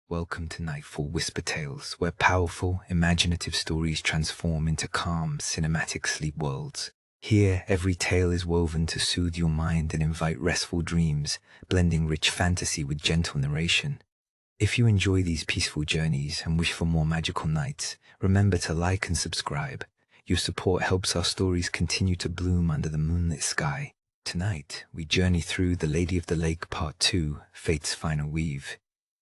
Welcome to Nightfall Whisper Tales, where powerful, imaginative stories transform into calm, cinematic sleep worlds. Here, every tale is woven to soothe your mind and invite restful dreams, blending rich fantasy with gentle narration. If you enjoy these peaceful journeys and wish for more magical nights, remember to like and subscribe. Your support helps our stories continue to bloom under the moonlit sky. Tonight, we journey through The Lady of the Lake Part 2, Fate's Final Weave.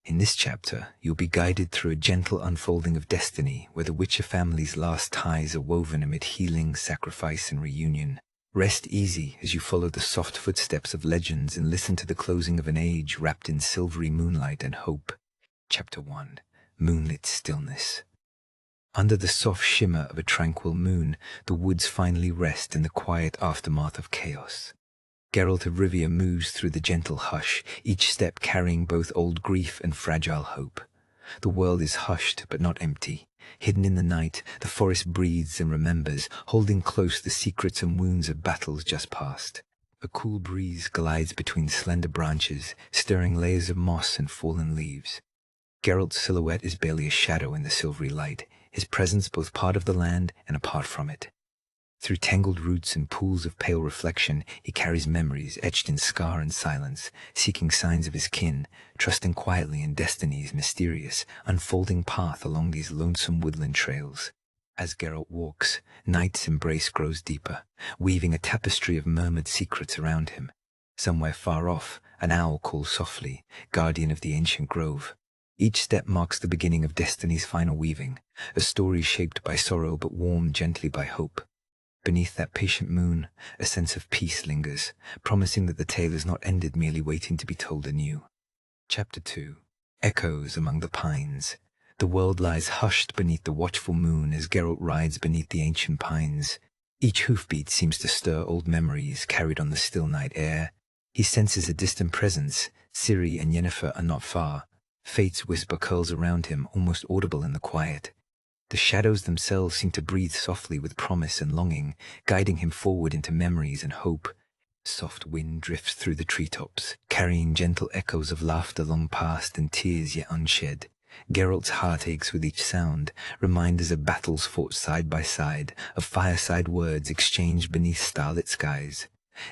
In this chapter, you'll be guided through a gentle unfolding of destiny where the Witcher family's last ties are woven amid healing, sacrifice, and reunion. Rest easy as you follow the soft footsteps of legends and listen to the closing of an age wrapped in silvery moonlight and hope. Chapter 1. Moonlit Stillness. Under the soft shimmer of a tranquil moon, the woods finally rest in the quiet aftermath of chaos. Geralt of Rivia moves through the gentle hush, each step carrying both old grief and fragile hope. The world is hushed but not empty. Hidden in the night, the forest breathes and remembers, holding close the secrets and wounds of battles just past. A cool breeze glides between slender branches, stirring layers of moss and fallen leaves. Geralt's silhouette is barely a shadow in the silvery light, his presence both part of the land and apart from it. Through tangled roots and pools of pale reflection, he carries memories etched in scar and silence, seeking signs of his kin, trusting quietly in destiny's mysterious, unfolding path along these lonesome woodland trails. As Geralt walks, night's embrace grows deeper, weaving a tapestry of murmured secrets around him. Somewhere far off, an owl calls softly, guardian of the ancient grove. Each step marks the beginning of destiny's final weaving, a story shaped by sorrow but warmed gently by hope. Beneath that patient moon, a sense of peace lingers, promising that the tale is not ended merely waiting to be told anew. Chapter 2. Echoes Among the Pines. The world lies hushed beneath the watchful moon as Geralt rides beneath the ancient pines. Each hoofbeat seems to stir old memories carried on the still night air. He senses a distant presence. Ciri and Yennefer are not far. Fate's whisper curls around him, almost audible in the quiet. The shadows themselves seem to breathe softly with promise and longing, guiding him forward into memories and hope. Soft wind drifts through the treetops, carrying gentle echoes of laughter long past and tears yet unshed. Geralt's heart aches with each sound, reminders of battles fought side by side, of fireside words exchanged beneath starlit skies.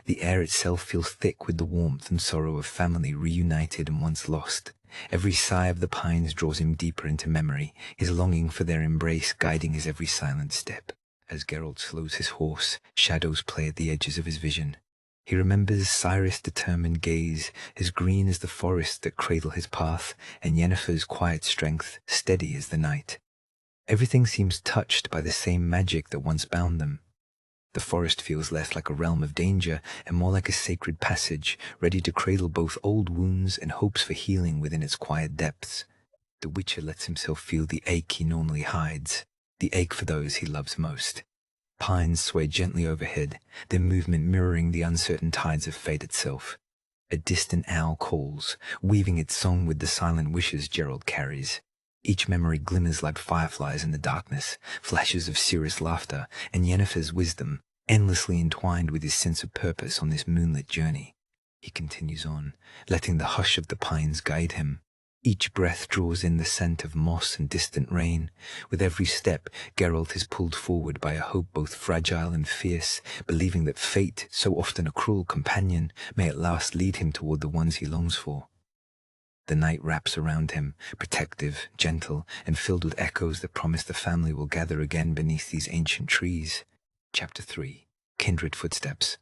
The air itself feels thick with the warmth and sorrow of family reunited and once lost. Every sigh of the pines draws him deeper into memory, his longing for their embrace guiding his every silent step. As Geralt slows his horse, shadows play at the edges of his vision. He remembers Ciri's determined gaze, as green as the forest that cradle his path, and Yennefer's quiet strength, steady as the night. Everything seems touched by the same magic that once bound them. The forest feels less like a realm of danger and more like a sacred passage, ready to cradle both old wounds and hopes for healing within its quiet depths. The Witcher lets himself feel the ache he normally hides, the ache for those he loves most. Pines sway gently overhead, their movement mirroring the uncertain tides of fate itself. A distant owl calls, weaving its song with the silent wishes Geralt carries. Each memory glimmers like fireflies in the darkness, flashes of Ciri's laughter, and Yennefer's wisdom, endlessly entwined with his sense of purpose on this moonlit journey. He continues on, letting the hush of the pines guide him. Each breath draws in the scent of moss and distant rain. With every step, Geralt is pulled forward by a hope both fragile and fierce, believing that fate, so often a cruel companion, may at last lead him toward the ones he longs for. The night wraps around him, protective, gentle, and filled with echoes that promise the family will gather again beneath these ancient trees. Chapter 3. Kindred Footsteps.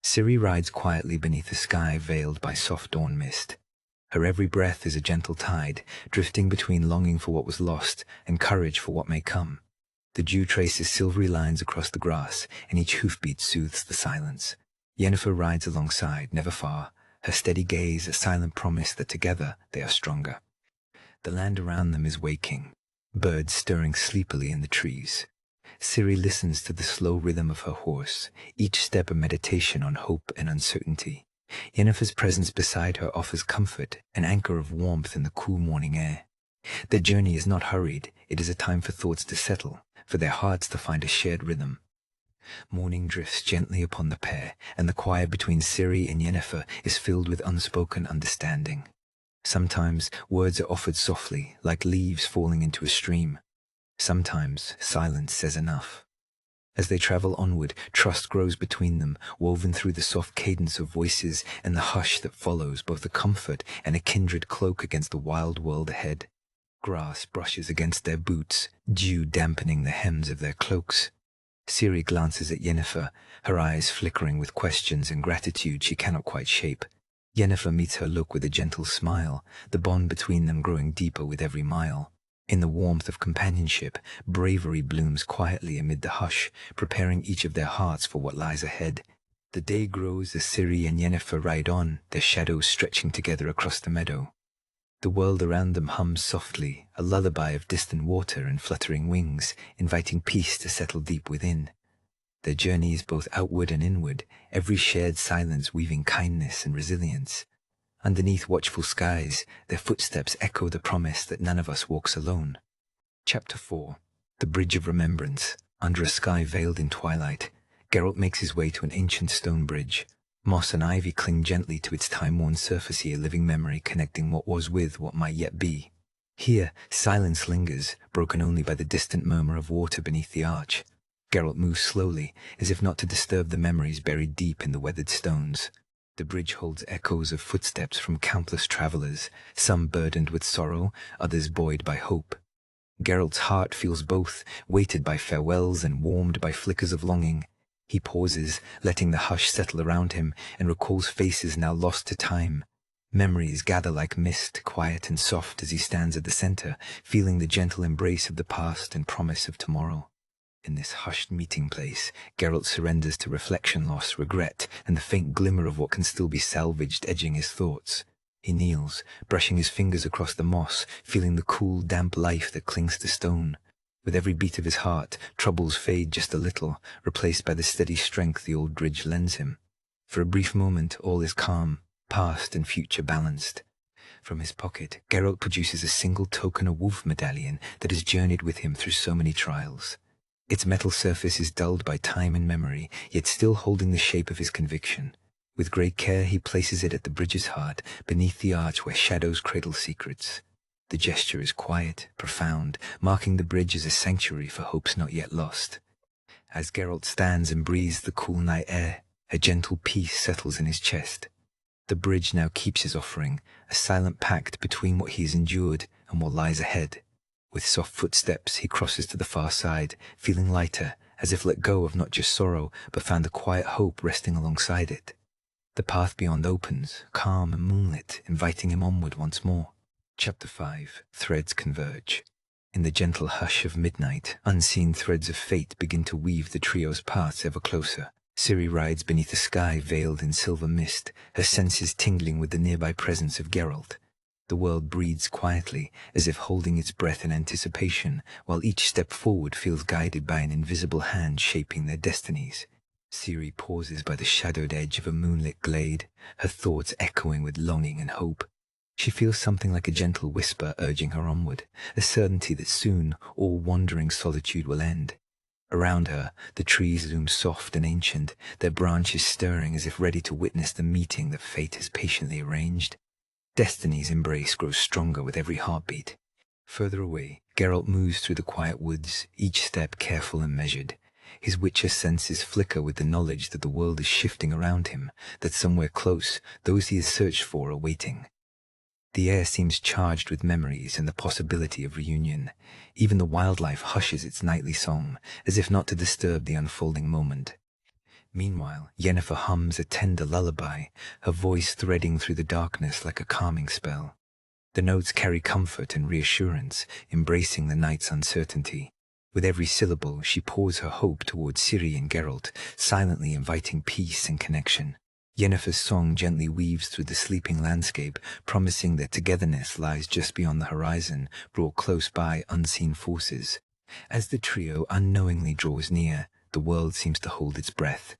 Ciri rides quietly beneath a sky veiled by soft dawn mist. Her every breath is a gentle tide, drifting between longing for what was lost and courage for what may come. The dew traces silvery lines across the grass, and each hoofbeat soothes the silence. Yennefer rides alongside, never far, her steady gaze a silent promise that together they are stronger. The land around them is waking, birds stirring sleepily in the trees. Ciri listens to the slow rhythm of her horse, each step a meditation on hope and uncertainty. Yennefer's presence beside her offers comfort, an anchor of warmth in the cool morning air. Their journey is not hurried, it is a time for thoughts to settle, for their hearts to find a shared rhythm. Morning drifts gently upon the pair, and the quiet between Ciri and Yennefer is filled with unspoken understanding. Sometimes words are offered softly, like leaves falling into a stream. Sometimes silence says enough. As they travel onward, trust grows between them, woven through the soft cadence of voices and the hush that follows, both a comfort and a kindred cloak against the wild world ahead. Grass brushes against their boots, dew dampening the hems of their cloaks. Ciri glances at Yennefer, her eyes flickering with questions and gratitude she cannot quite shape. Yennefer meets her look with a gentle smile, the bond between them growing deeper with every mile. In the warmth of companionship, bravery blooms quietly amid the hush, preparing each of their hearts for what lies ahead. The day grows as Ciri and Yennefer ride on, their shadows stretching together across the meadow. The world around them hums softly, a lullaby of distant water and fluttering wings, inviting peace to settle deep within. Their journey is both outward and inward, every shared silence weaving kindness and resilience. Underneath watchful skies, their footsteps echo the promise that none of us walks alone. Chapter 4. The Bridge of Remembrance. Under a sky veiled in twilight, Geralt makes his way to an ancient stone bridge. Moss and ivy cling gently to its time-worn surface, a living memory connecting what was with what might yet be. Here, silence lingers, broken only by the distant murmur of water beneath the arch. Geralt moves slowly, as if not to disturb the memories buried deep in the weathered stones. The bridge holds echoes of footsteps from countless travelers, some burdened with sorrow, others buoyed by hope. Geralt's heart feels both, weighted by farewells and warmed by flickers of longing. He pauses, letting the hush settle around him, and recalls faces now lost to time. Memories gather like mist, quiet and soft as he stands at the center, feeling the gentle embrace of the past and promise of tomorrow. In this hushed meeting place, Geralt surrenders to reflection, loss, regret, and the faint glimmer of what can still be salvaged edging his thoughts. He kneels, brushing his fingers across the moss, feeling the cool, damp life that clings to stone. With every beat of his heart, troubles fade just a little, replaced by the steady strength the old bridge lends him. For a brief moment, all is calm, past and future balanced. From his pocket, Geralt produces a single token, a wolf medallion that has journeyed with him through so many trials. Its metal surface is dulled by time and memory, yet still holding the shape of his conviction. With great care he places it at the bridge's heart, beneath the arch where shadows cradle secrets. The gesture is quiet, profound, marking the bridge as a sanctuary for hopes not yet lost. As Geralt stands and breathes the cool night air, a gentle peace settles in his chest. The bridge now keeps his offering, a silent pact between what he has endured and what lies ahead. With soft footsteps, he crosses to the far side, feeling lighter, as if let go of not just sorrow, but found a quiet hope resting alongside it. The path beyond opens, calm and moonlit, inviting him onward once more. Chapter 5. Threads converge. In the gentle hush of midnight, unseen threads of fate begin to weave the trio's paths ever closer. Ciri rides beneath a sky veiled in silver mist, her senses tingling with the nearby presence of Geralt. The world breathes quietly, as if holding its breath in anticipation, while each step forward feels guided by an invisible hand shaping their destinies. Ciri pauses by the shadowed edge of a moonlit glade, her thoughts echoing with longing and hope. She feels something like a gentle whisper urging her onward, a certainty that soon all wandering solitude will end. Around her, the trees loom soft and ancient, their branches stirring as if ready to witness the meeting that fate has patiently arranged. Destiny's embrace grows stronger with every heartbeat. Further away, Geralt moves through the quiet woods, each step careful and measured. His witcher senses flicker with the knowledge that the world is shifting around him, that somewhere close, those he has searched for are waiting. The air seems charged with memories and the possibility of reunion. Even the wildlife hushes its nightly song, as if not to disturb the unfolding moment. Meanwhile, Yennefer hums a tender lullaby, her voice threading through the darkness like a calming spell. The notes carry comfort and reassurance, embracing the night's uncertainty. With every syllable, she pours her hope towards Ciri and Geralt, silently inviting peace and connection. Yennefer's song gently weaves through the sleeping landscape, promising that togetherness lies just beyond the horizon, brought close by unseen forces. As the trio unknowingly draws near, the world seems to hold its breath.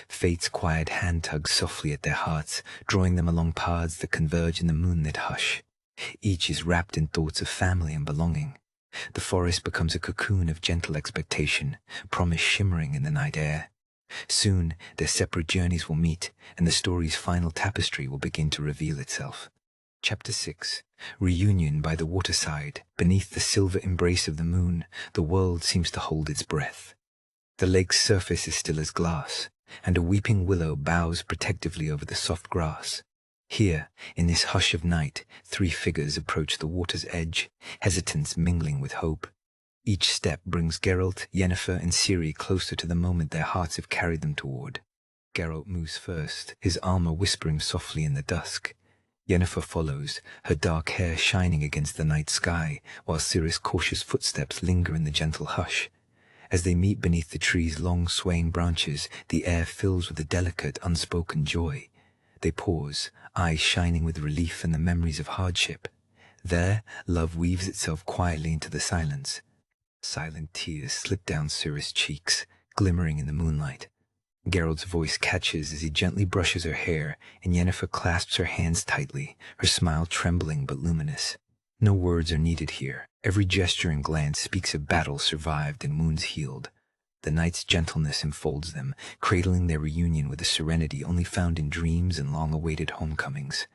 Fate's quiet hand tugs softly at their hearts, drawing them along paths that converge in the moonlit hush. Each is wrapped in thoughts of family and belonging. The forest becomes a cocoon of gentle expectation, promise shimmering in the night air. Soon, their separate journeys will meet, and the story's final tapestry will begin to reveal itself. Chapter 6. Reunion by the waterside. Beneath the silver embrace of the moon, the world seems to hold its breath. The lake's surface is still as glass, and a weeping willow bows protectively over the soft grass. Here, in this hush of night, three figures approach the water's edge, hesitance mingling with hope. Each step brings Geralt, Yennefer, and Ciri closer to the moment their hearts have carried them toward. Geralt moves first, his armor whispering softly in the dusk. Yennefer follows, her dark hair shining against the night sky, while Ciri's cautious footsteps linger in the gentle hush. As they meet beneath the tree's long swaying branches, the air fills with a delicate, unspoken joy. They pause, eyes shining with relief and the memories of hardship. There, love weaves itself quietly into the silence. Silent tears slip down Ciri's cheeks, glimmering in the moonlight. Geralt's voice catches as he gently brushes her hair, and Yennefer clasps her hands tightly, her smile trembling but luminous. No words are needed here. Every gesture and glance speaks of battles survived and wounds healed. The night's gentleness enfolds them, cradling their reunion with a serenity only found in dreams and long-awaited homecomings.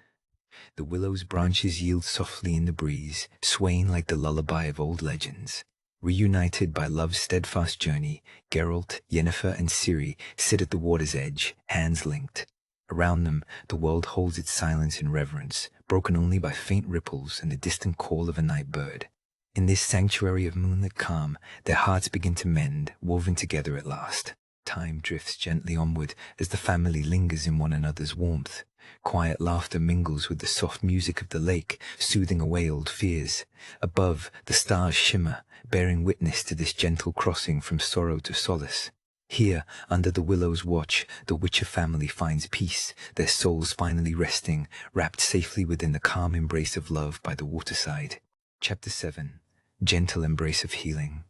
The willow's branches yield softly in the breeze, swaying like the lullaby of old legends. Reunited by love's steadfast journey, Geralt, Yennefer, and Ciri sit at the water's edge, hands linked. Around them, the world holds its silence in reverence, broken only by faint ripples and the distant call of a night bird. In this sanctuary of moonlit calm, their hearts begin to mend, woven together at last. Time drifts gently onward as the family lingers in one another's warmth. Quiet laughter mingles with the soft music of the lake, soothing away old fears. Above, the stars shimmer, bearing witness to this gentle crossing from sorrow to solace. Here, under the willow's watch, the Witcher family finds peace, their souls finally resting, wrapped safely within the calm embrace of love by the waterside. Chapter 7. Gentle Embrace of Healing.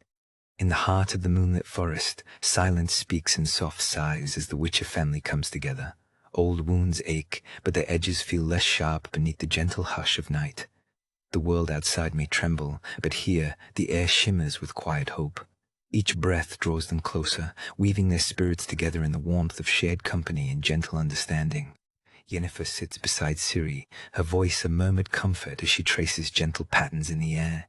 In the heart of the moonlit forest, silence speaks in soft sighs as the Witcher family comes together. Old wounds ache, but their edges feel less sharp beneath the gentle hush of night. The world outside may tremble, but here the air shimmers with quiet hope. Each breath draws them closer, weaving their spirits together in the warmth of shared company and gentle understanding. Yennefer sits beside Ciri, her voice a murmured comfort as she traces gentle patterns in the air.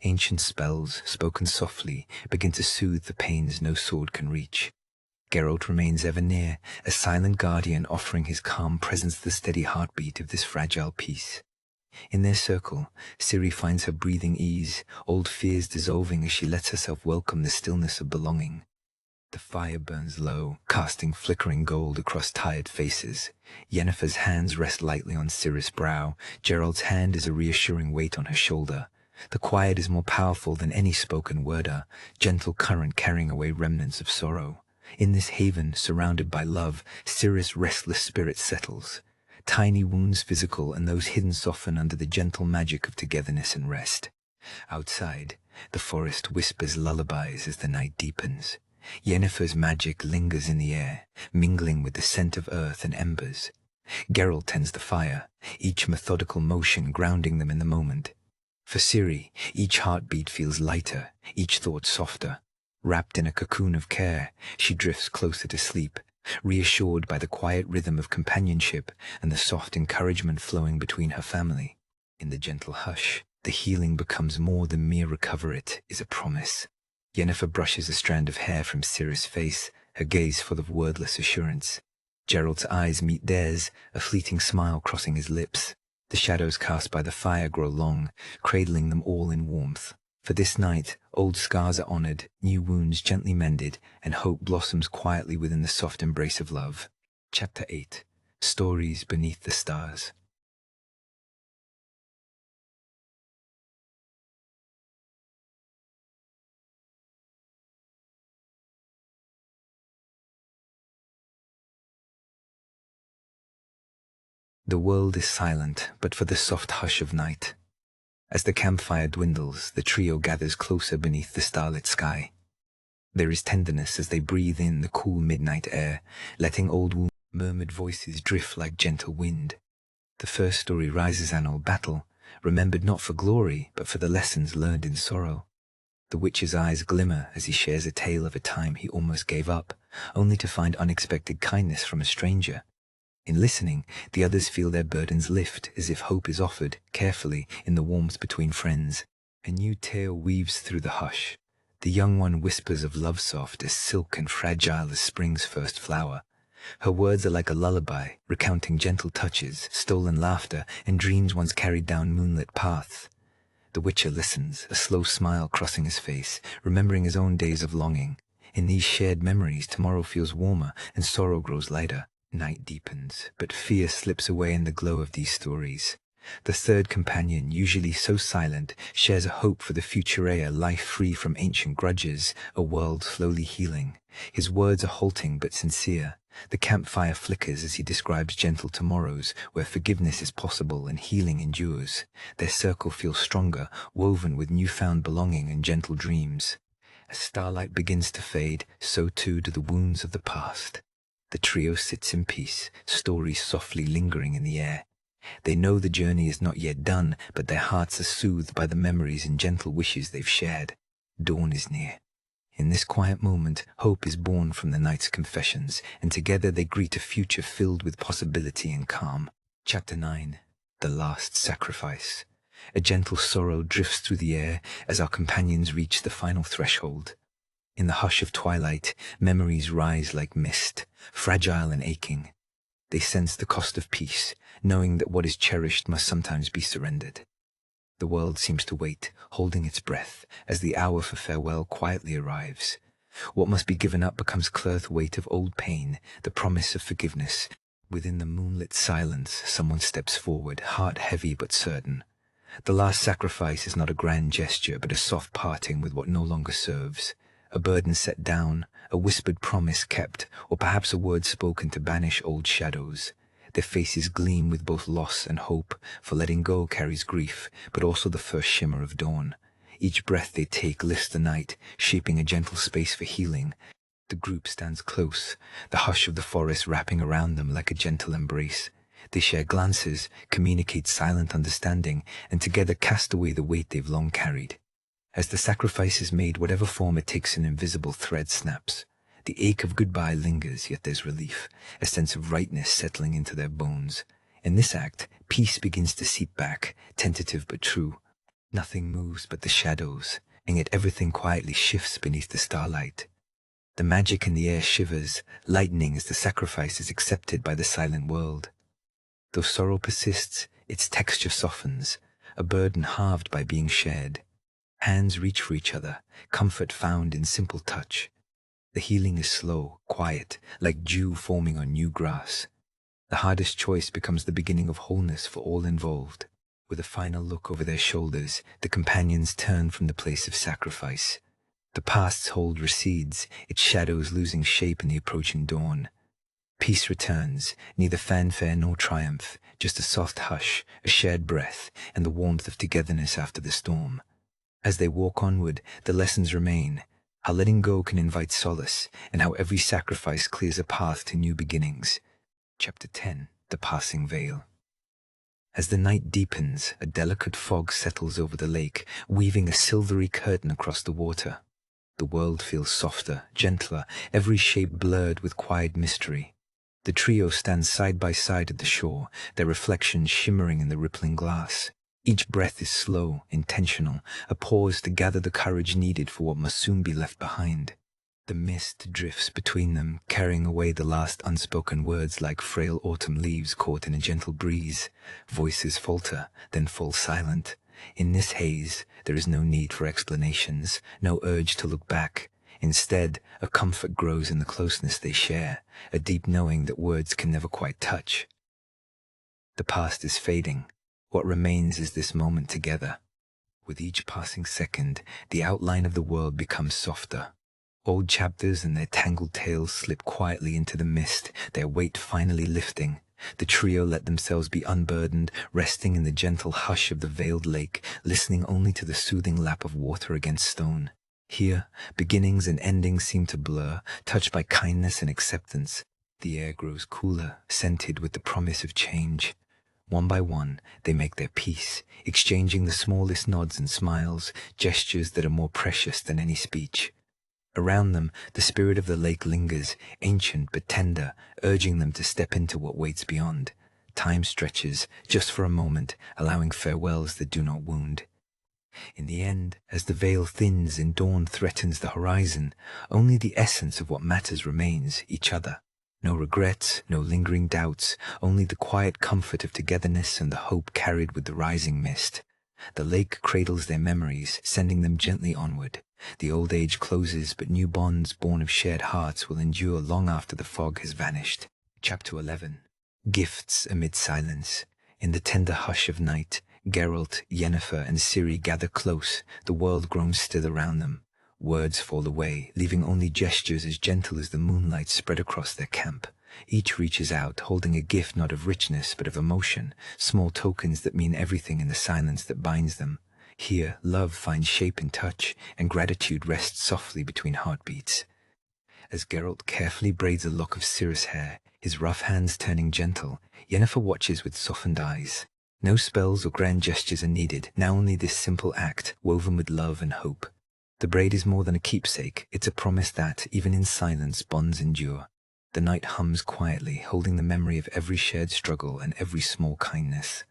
Ancient spells, spoken softly, begin to soothe the pains no sword can reach. Geralt remains ever near, a silent guardian offering his calm presence to the steady heartbeat of this fragile peace. In their circle, Ciri finds her breathing ease, old fears dissolving as she lets herself welcome the stillness of belonging. The fire burns low, casting flickering gold across tired faces. Yennefer's hands rest lightly on Ciri's brow. Geralt's hand is a reassuring weight on her shoulder. The quiet is more powerful than any spoken word, a gentle current carrying away remnants of sorrow. In this haven, surrounded by love, Ciri's restless spirit settles. Tiny wounds physical and those hidden soften under the gentle magic of togetherness and rest. Outside, the forest whispers lullabies as the night deepens. Yennefer's magic lingers in the air, mingling with the scent of earth and embers. Geralt tends the fire, each methodical motion grounding them in the moment. For Ciri, each heartbeat feels lighter, each thought softer. Wrapped in a cocoon of care, she drifts closer to sleep, reassured by the quiet rhythm of companionship and the soft encouragement flowing between her family. In the gentle hush, the healing becomes more than mere recover, it is a promise. Yennefer brushes a strand of hair from Ciri's face, her gaze full of wordless assurance. Geralt's eyes meet theirs, a fleeting smile crossing his lips. The shadows cast by the fire grow long, cradling them all in warmth. For this night, old scars are honored, new wounds gently mended, and hope blossoms quietly within the soft embrace of love. Chapter 8. Stories Beneath the Stars. The world is silent, but for the soft hush of night. As the campfire dwindles, the trio gathers closer beneath the starlit sky. There is tenderness as they breathe in the cool midnight air, letting old murmured voices drift like gentle wind. The first story rises an old battle, remembered not for glory, but for the lessons learned in sorrow. The Witcher's eyes glimmer as he shares a tale of a time he almost gave up, only to find unexpected kindness from a stranger. In listening, the others feel their burdens lift as if hope is offered, carefully, in the warmth between friends. A new tale weaves through the hush. The young one whispers of love soft as silk and fragile as spring's first flower. Her words are like a lullaby, recounting gentle touches, stolen laughter, and dreams once carried down moonlit paths. The Witcher listens, a slow smile crossing his face, remembering his own days of longing. In these shared memories, tomorrow feels warmer and sorrow grows lighter. Night deepens, but fear slips away in the glow of these stories. The third companion, usually so silent, shares a hope for the future, a life free from ancient grudges, a world slowly healing. His words are halting but sincere. The campfire flickers as he describes gentle tomorrows where forgiveness is possible and healing endures. Their circle feels stronger, woven with newfound belonging and gentle dreams. As starlight begins to fade, so too do the wounds of the past. The trio sits in peace, stories softly lingering in the air. They know the journey is not yet done, but their hearts are soothed by the memories and gentle wishes they've shared. Dawn is near. In this quiet moment, hope is born from the night's confessions, and together they greet a future filled with possibility and calm. Chapter 9. The Last Sacrifice. A gentle sorrow drifts through the air as our companions reach the final threshold. In the hush of twilight, memories rise like mist, fragile and aching. They sense the cost of peace, knowing that what is cherished must sometimes be surrendered. The world seems to wait, holding its breath, as the hour for farewell quietly arrives. What must be given up becomes clear the weight of old pain, the promise of forgiveness. Within the moonlit silence, someone steps forward, heart heavy but certain. The last sacrifice is not a grand gesture, but a soft parting with what no longer serves. A burden set down, a whispered promise kept, or perhaps a word spoken to banish old shadows. Their faces gleam with both loss and hope, for letting go carries grief, but also the first shimmer of dawn. Each breath they take lifts the night, shaping a gentle space for healing. The group stands close, the hush of the forest wrapping around them like a gentle embrace. They share glances, communicate silent understanding, and together cast away the weight they've long carried. As the sacrifice is made, whatever form it takes, an invisible thread snaps. The ache of goodbye lingers, yet there's relief, a sense of rightness settling into their bones. In this act, peace begins to seep back, tentative but true. Nothing moves but the shadows, and yet everything quietly shifts beneath the starlight. The magic in the air shivers, lightening as the sacrifice is accepted by the silent world. Though sorrow persists, its texture softens, a burden halved by being shared. Hands reach for each other, comfort found in simple touch. The healing is slow, quiet, like dew forming on new grass. The hardest choice becomes the beginning of wholeness for all involved. With a final look over their shoulders, the companions turn from the place of sacrifice. The past's hold recedes, its shadows losing shape in the approaching dawn. Peace returns, neither fanfare nor triumph, just a soft hush, a shared breath, and the warmth of togetherness after the storm. As they walk onward, the lessons remain, how letting go can invite solace, and how every sacrifice clears a path to new beginnings. Chapter 10. The Passing Veil. As the night deepens, a delicate fog settles over the lake, weaving a silvery curtain across the water. The world feels softer, gentler, every shape blurred with quiet mystery. The trio stands side by side at the shore, their reflections shimmering in the rippling glass. Each breath is slow, intentional, a pause to gather the courage needed for what must soon be left behind. The mist drifts between them, carrying away the last unspoken words like frail autumn leaves caught in a gentle breeze. Voices falter, then fall silent. In this haze, there is no need for explanations, no urge to look back. Instead, a comfort grows in the closeness they share, a deep knowing that words can never quite touch. The past is fading. What remains is this moment together. With each passing second, the outline of the world becomes softer. Old chapters and their tangled tales slip quietly into the mist, their weight finally lifting. The trio let themselves be unburdened, resting in the gentle hush of the veiled lake, listening only to the soothing lap of water against stone. Here, beginnings and endings seem to blur, touched by kindness and acceptance. The air grows cooler, scented with the promise of change. One by one, they make their peace, exchanging the smallest nods and smiles, gestures that are more precious than any speech. Around them, the spirit of the lake lingers, ancient but tender, urging them to step into what waits beyond. Time stretches, just for a moment, allowing farewells that do not wound. In the end, as the veil thins and dawn threatens the horizon, only the essence of what matters remains, each other. No regrets, no lingering doubts, only the quiet comfort of togetherness and the hope carried with the rising mist. The lake cradles their memories, sending them gently onward. The old age closes, but new bonds born of shared hearts will endure long after the fog has vanished. Chapter 11. Gifts amid silence. In the tender hush of night, Geralt, Yennefer, and Ciri gather close, the world grown still around them. Words fall away, leaving only gestures as gentle as the moonlight spread across their camp. Each reaches out, holding a gift not of richness but of emotion, small tokens that mean everything in the silence that binds them. Here, love finds shape in touch, and gratitude rests softly between heartbeats. As Geralt carefully braids a lock of Ciri's hair, his rough hands turning gentle, Yennefer watches with softened eyes. No spells or grand gestures are needed, now only this simple act, woven with love and hope. The braid is more than a keepsake, it's a promise that, even in silence, bonds endure. The night hums quietly, holding the memory of every shared struggle and every small kindness.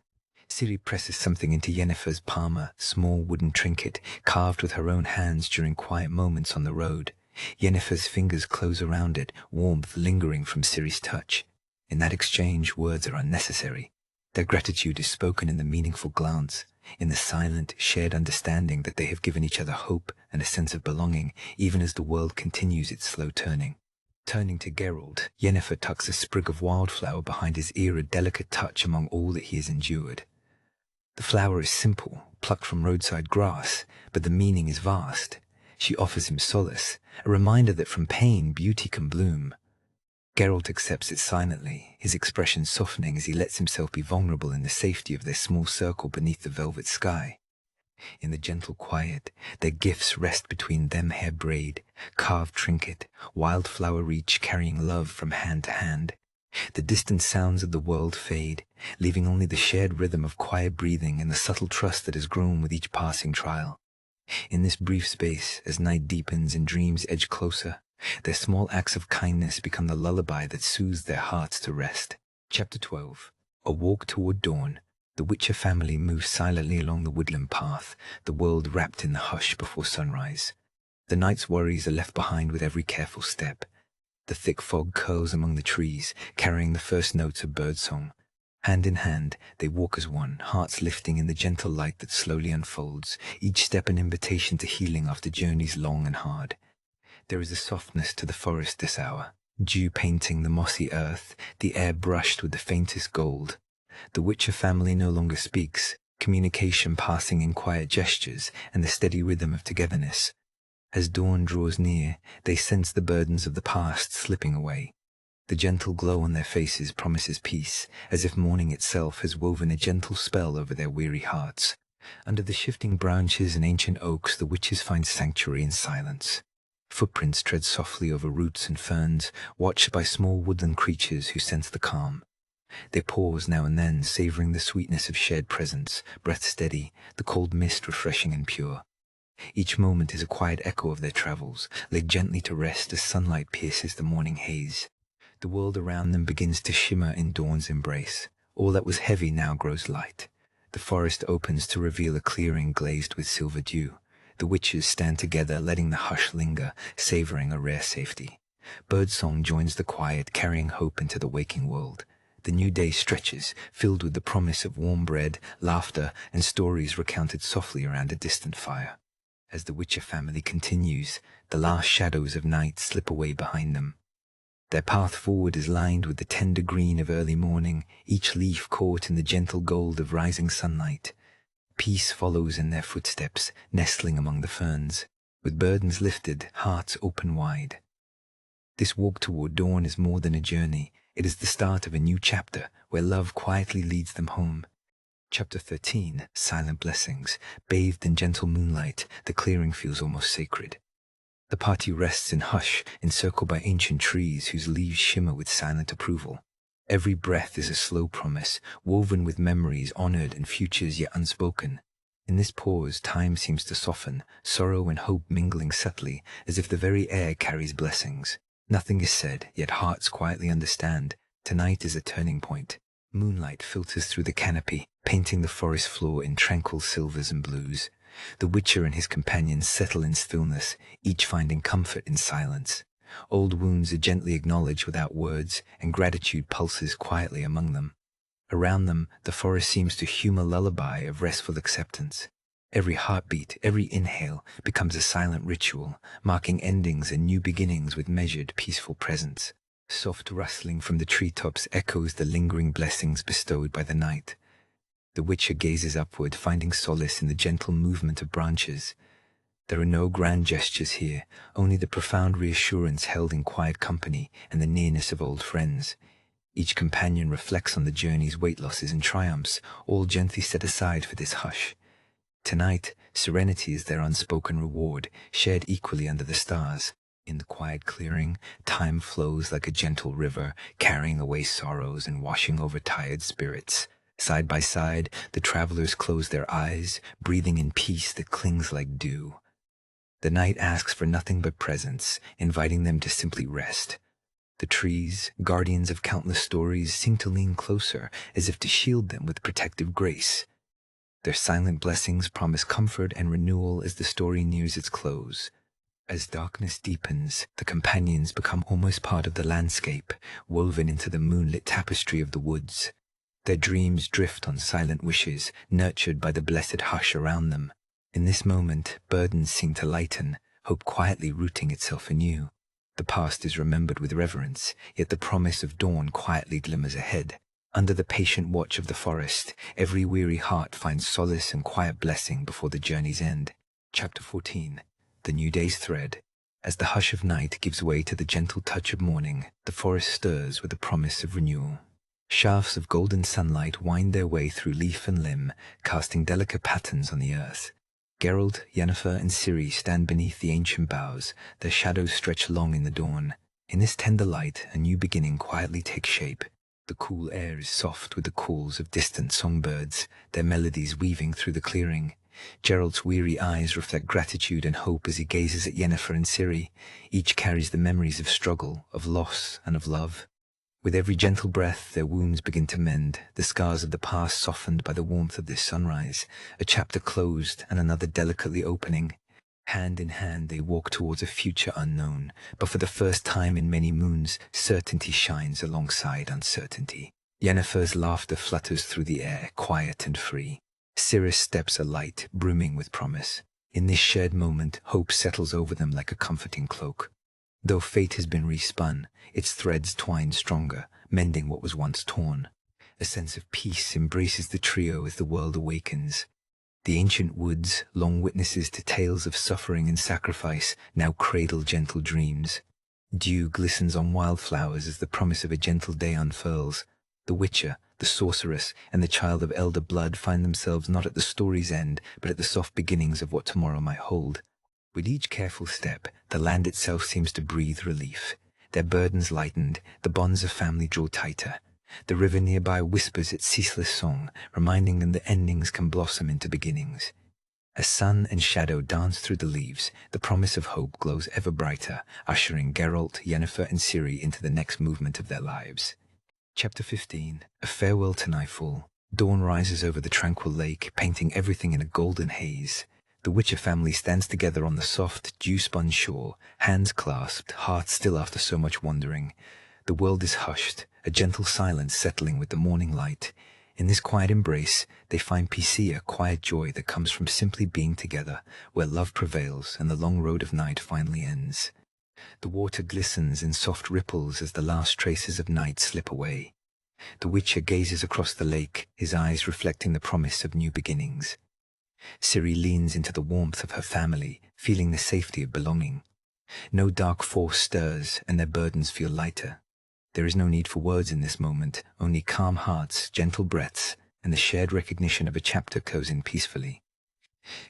Ciri presses something into Yennefer's palm, a small wooden trinket, carved with her own hands during quiet moments on the road. Yennefer's fingers close around it, warmth lingering from Ciri's touch. In that exchange, words are unnecessary. Their gratitude is spoken in the meaningful glance, in the silent, shared understanding that they have given each other hope and a sense of belonging, even as the world continues its slow turning. Turning to Geralt, Yennefer tucks a sprig of wildflower behind his ear, a delicate touch among all that he has endured. The flower is simple, plucked from roadside grass, but the meaning is vast. She offers him solace, a reminder that from pain, beauty can bloom. Geralt accepts it silently, his expression softening as he lets himself be vulnerable in the safety of their small circle beneath the velvet sky. In the gentle quiet, their gifts rest between them, hair braid, carved trinket, wildflower reach carrying love from hand to hand. The distant sounds of the world fade, leaving only the shared rhythm of quiet breathing and the subtle trust that has grown with each passing trial. In this brief space, as night deepens and dreams edge closer, their small acts of kindness become the lullaby that soothes their hearts to rest. Chapter 12. A walk toward dawn. The Witcher family moves silently along the woodland path, the world wrapped in the hush before sunrise. The night's worries are left behind with every careful step. The thick fog curls among the trees, carrying the first notes of birdsong. Hand in hand, they walk as one, hearts lifting in the gentle light that slowly unfolds, each step an invitation to healing after journeys long and hard. There is a softness to the forest this hour, dew painting the mossy earth, the air brushed with the faintest gold. The Witcher family no longer speaks, communication passing in quiet gestures and the steady rhythm of togetherness. As dawn draws near, they sense the burdens of the past slipping away. The gentle glow on their faces promises peace, as if morning itself has woven a gentle spell over their weary hearts. Under the shifting branches and ancient oaks, the witches find sanctuary in silence. Footprints tread softly over roots and ferns, watched by small woodland creatures who sense the calm. They pause now and then, savoring the sweetness of shared presence, breath steady, the cold mist refreshing and pure. Each moment is a quiet echo of their travels, laid gently to rest as sunlight pierces the morning haze. The world around them begins to shimmer in dawn's embrace. All that was heavy now grows light. The forest opens to reveal a clearing glazed with silver dew. The witches stand together, letting the hush linger, savoring a rare safety. Birdsong joins the quiet, carrying hope into the waking world. The new day stretches, filled with the promise of warm bread, laughter, and stories recounted softly around a distant fire. As the Witcher family continues, the last shadows of night slip away behind them. Their path forward is lined with the tender green of early morning, each leaf caught in the gentle gold of rising sunlight. Peace follows in their footsteps, nestling among the ferns. With burdens lifted, hearts open wide. This walk toward dawn is more than a journey. It is the start of a new chapter, where love quietly leads them home. Chapter 13. Silent Blessings. Bathed in gentle moonlight, the clearing feels almost sacred. The party rests in hush, encircled by ancient trees whose leaves shimmer with silent approval. Every breath is a slow promise, woven with memories honored and futures yet unspoken. In this pause, time seems to soften, sorrow and hope mingling subtly, as if the very air carries blessings. Nothing is said, yet hearts quietly understand. Tonight is a turning point. Moonlight filters through the canopy, painting the forest floor in tranquil silvers and blues. The Witcher and his companions settle in stillness, each finding comfort in silence. Old wounds are gently acknowledged without words, and gratitude pulses quietly among them. Around them, the forest seems to hum a lullaby of restful acceptance. Every heartbeat, every inhale, becomes a silent ritual, marking endings and new beginnings with measured, peaceful presence. Soft rustling from the treetops echoes the lingering blessings bestowed by the night. The Witcher gazes upward, finding solace in the gentle movement of branches. There are no grand gestures here, only the profound reassurance held in quiet company and the nearness of old friends. Each companion reflects on the journey's weight losses and triumphs, all gently set aside for this hush. Tonight, serenity is their unspoken reward, shared equally under the stars. In the quiet clearing, time flows like a gentle river, carrying away sorrows and washing over tired spirits. Side by side, the travelers close their eyes, breathing in peace that clings like dew. The night asks for nothing but presence, inviting them to simply rest. The trees, guardians of countless stories, seem to lean closer, as if to shield them with protective grace. Their silent blessings promise comfort and renewal as the story nears its close. As darkness deepens, the companions become almost part of the landscape, woven into the moonlit tapestry of the woods. Their dreams drift on silent wishes, nurtured by the blessed hush around them. In this moment, burdens seem to lighten, hope quietly rooting itself anew. The past is remembered with reverence, yet the promise of dawn quietly glimmers ahead. Under the patient watch of the forest, every weary heart finds solace and quiet blessing before the journey's end. Chapter 14. The New Day's Thread. As the hush of night gives way to the gentle touch of morning, the forest stirs with the promise of renewal. Shafts of golden sunlight wind their way through leaf and limb, casting delicate patterns on the earth. Geralt, Yennefer, and Ciri stand beneath the ancient boughs, their shadows stretch long in the dawn. In this tender light, a new beginning quietly takes shape. The cool air is soft with the calls of distant songbirds, their melodies weaving through the clearing. Geralt's weary eyes reflect gratitude and hope as he gazes at Yennefer and Ciri. Each carries the memories of struggle, of loss, and of love. With every gentle breath, their wounds begin to mend, the scars of the past softened by the warmth of this sunrise, a chapter closed and another delicately opening. Hand in hand, they walk towards a future unknown, but for the first time in many moons, certainty shines alongside uncertainty. Yennefer's laughter flutters through the air, quiet and free. Ciri's steps are light, brimming with promise. In this shared moment, hope settles over them like a comforting cloak. Though fate has been respun, its threads twine stronger, mending what was once torn. A sense of peace embraces the trio as the world awakens. The ancient woods, long witnesses to tales of suffering and sacrifice, now cradle gentle dreams. Dew glistens on wildflowers as the promise of a gentle day unfurls. The Witcher, the sorceress, and the child of elder blood find themselves not at the story's end, but at the soft beginnings of what tomorrow might hold. With each careful step, the land itself seems to breathe relief. Their burdens lightened, the bonds of family draw tighter. The river nearby whispers its ceaseless song, reminding them that endings can blossom into beginnings. As sun and shadow dance through the leaves, the promise of hope glows ever brighter, ushering Geralt, Yennefer, and Ciri into the next movement of their lives. Chapter 15. A Farewell to Nightfall. Dawn rises over the tranquil lake, painting everything in a golden haze. The Witcher family stands together on the soft, dew-spun shore, hands clasped, hearts still after so much wandering. The world is hushed, a gentle silence settling with the morning light. In this quiet embrace, they find peace, a quiet joy that comes from simply being together, where love prevails and the long road of night finally ends. The water glistens in soft ripples as the last traces of night slip away. The Witcher gazes across the lake, his eyes reflecting the promise of new beginnings. Ciri leans into the warmth of her family, feeling the safety of belonging. No dark force stirs, and their burdens feel lighter. There is no need for words in this moment, only calm hearts, gentle breaths, and the shared recognition of a chapter closing peacefully.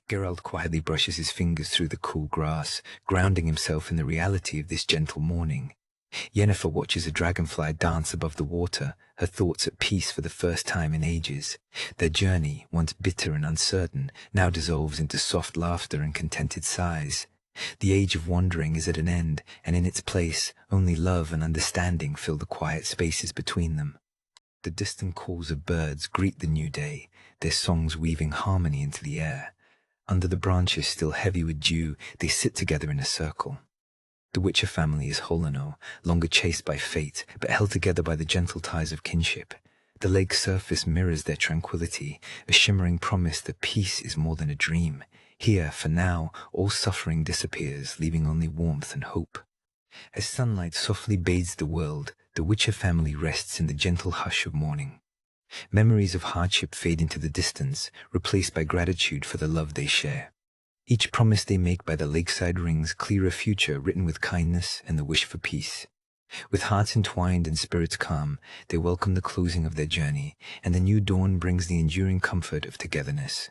Geralt quietly brushes his fingers through the cool grass, grounding himself in the reality of this gentle morning. Yennefer watches a dragonfly dance above the water, her thoughts at peace for the first time in ages. Their journey, once bitter and uncertain, now dissolves into soft laughter and contented sighs. The age of wandering is at an end, and in its place, only love and understanding fill the quiet spaces between them. The distant calls of birds greet the new day, their songs weaving harmony into the air. Under the branches still heavy with dew, they sit together in a circle. The Witcher family is whole and all, longer chased by fate, but held together by the gentle ties of kinship. The lake's surface mirrors their tranquility, a shimmering promise that peace is more than a dream. Here, for now, all suffering disappears, leaving only warmth and hope. As sunlight softly bathes the world, the Witcher family rests in the gentle hush of morning. Memories of hardship fade into the distance, replaced by gratitude for the love they share. Each promise they make by the lakeside rings clear a future written with kindness and the wish for peace. With hearts entwined and spirits calm, they welcome the closing of their journey, and the new dawn brings the enduring comfort of togetherness.